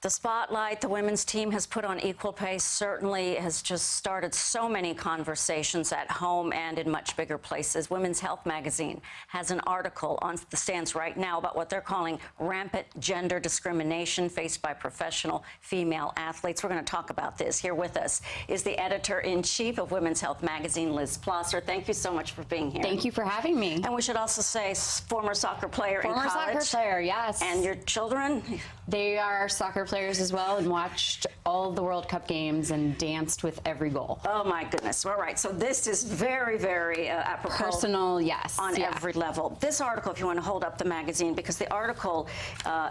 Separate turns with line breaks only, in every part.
The spotlight the women's team has put on equal pay certainly has just started so many conversations at home and in much bigger places. Women's Health magazine has an article on the stands right now about what they're calling rampant gender discrimination faced by professional female athletes. We're going to talk about this. Here with us is the editor-in-chief of Women's Health magazine, Liz Plosser. Thank you so much for being here.
Thank you for having me.
And we should also say former soccer player in college.
Former soccer player, yes.
And your children?
They are soccer players as well and watched all of the World Cup games and danced with every goal.
Oh, my goodness. All right. So this is very, very apropos.
Personal, yes.
On every level. This article, if you want to hold up the magazine, because the article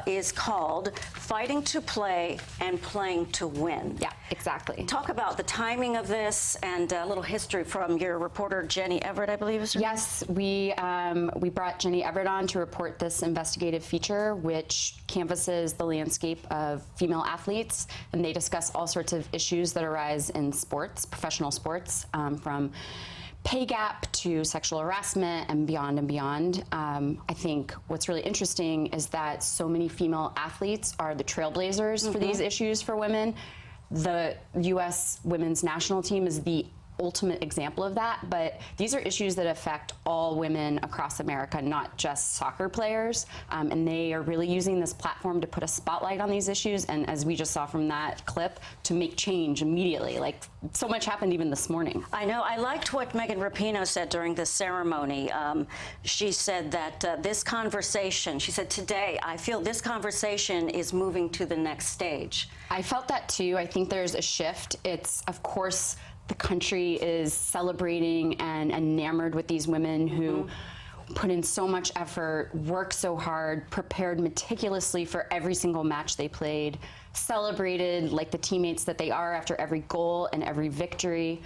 is called Fighting to Play and Playing to Win.
Yeah, exactly.
Talk about the timing of this and a little history from your reporter, Jenny Everett, I believe is her name?
Yes, we brought Jenny Everett on to report this investigative feature, which canvasses the landscape of female athletes, and they discuss all sorts of issues that arise in sports, professional sports, from pay gap to sexual harassment and beyond and beyond. I think what's really interesting is that so many female athletes are the trailblazers for these issues for women. The U.S. women's national team is the ultimate example of that, but these are issues that affect all women across America, not just soccer players, and they are really using this platform to put a spotlight on these issues, and as we just saw from that clip, to make change immediately. Like, so much happened even this morning.
I know. I liked what Megan Rapinoe said during the ceremony. She said that this conversation, she said, today, I feel this conversation is moving to the next stage.
I felt that too. I think there's a shift. It's, of course, the country is celebrating and enamored with these women who put in so much effort, worked so hard, prepared meticulously for every single match they played, celebrated like the teammates that they are after every goal and every victory,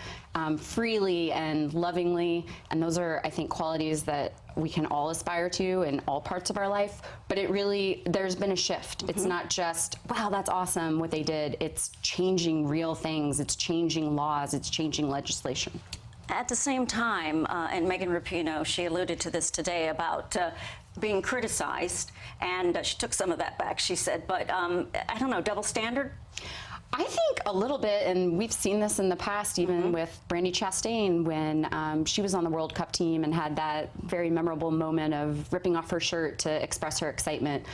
freely and lovingly. And those are, I think, qualities that we can all aspire to in all parts of our life. But it really, there's been a shift. It's not just, wow, that's awesome what they did. It's changing real things. It's changing laws. It's changing legislation.
At the same time, and Megan Rapinoe, she alluded to this today about being criticized, and she took some of that back, she said, but I don't know, double standard?
I think a little bit, and we've seen this in the past, even with Brandi Chastain, when she was on the World Cup team and had that very memorable moment of ripping off her shirt to express her excitement.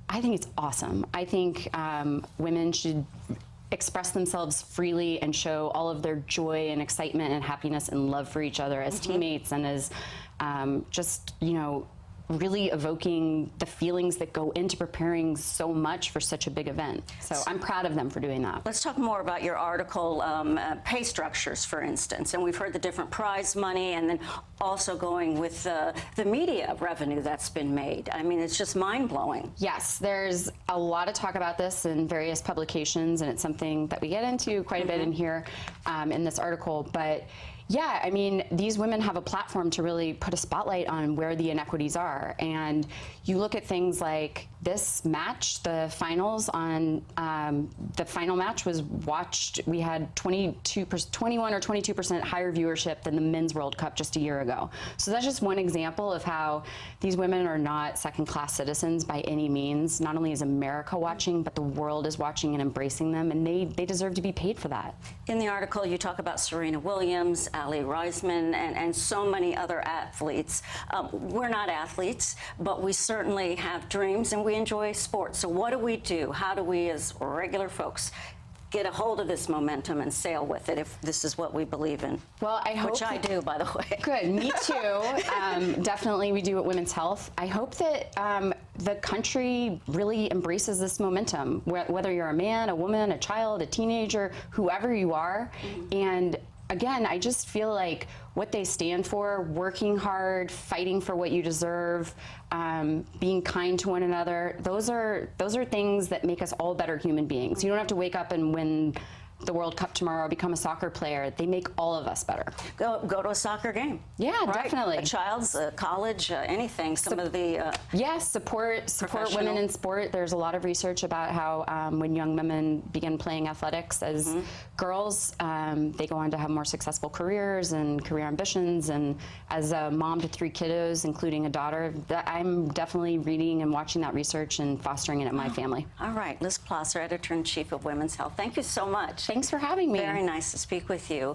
I think it's awesome. I think women should express themselves freely and show all of their joy and excitement and happiness and love for each other as teammates and as just, you know, really evoking the feelings that go into preparing so much for such a big event. So I'm proud of them for doing that.
Let's talk more about your article, pay structures, for instance. And we've heard the different prize money and then also going with the media revenue that's been made. I mean, it's just mind-blowing.
Yes, there's a lot of talk about this in various publications, and it's something that we get into quite a bit in here in this article. But yeah, I mean, these women have a platform to really put a spotlight on where the inequities are. And you look at things like this match, the finals on, the final match was watched, we had 21 or 22% higher viewership than the Men's World Cup just a year ago. So that's just one example of how these women are not second-class citizens by any means. Not only is America watching, but the world is watching and embracing them, and they deserve to be paid for that.
In the article, you talk about Serena Williams, Ali Reisman, and so many other athletes. We're not athletes, but we certainly have dreams and we enjoy sports. So what do we do? How do we, as regular folks, get a hold of this momentum and sail with it if this is what we believe in?
Well, I hope.
Which I do, by the way.
Good, me too. Definitely we do at Women's Health. I hope that the country really embraces this momentum, whether you're a man, a woman, a child, a teenager, whoever you are. And again, I just feel like what they stand for, working hard, fighting for what you deserve, being kind to one another, those are things that make us all better human beings. You don't have to wake up and win the World Cup tomorrow or become a soccer player. They make all of us better.
Go to a soccer game.
Yeah,
right?
definitely.
A child's, college, anything. Some of the
Yes, support women in sport. There's a lot of research about how when young women begin playing athletics as girls, they go on to have more successful careers and career ambitions. And as a mom to 3 kiddos, including a daughter, I'm definitely reading and watching that research and fostering it in my family.
All right, Liz Plosser, Editor-in-Chief of Women's Health. Thank you so much.
Thanks for having me.
Very nice to speak with you.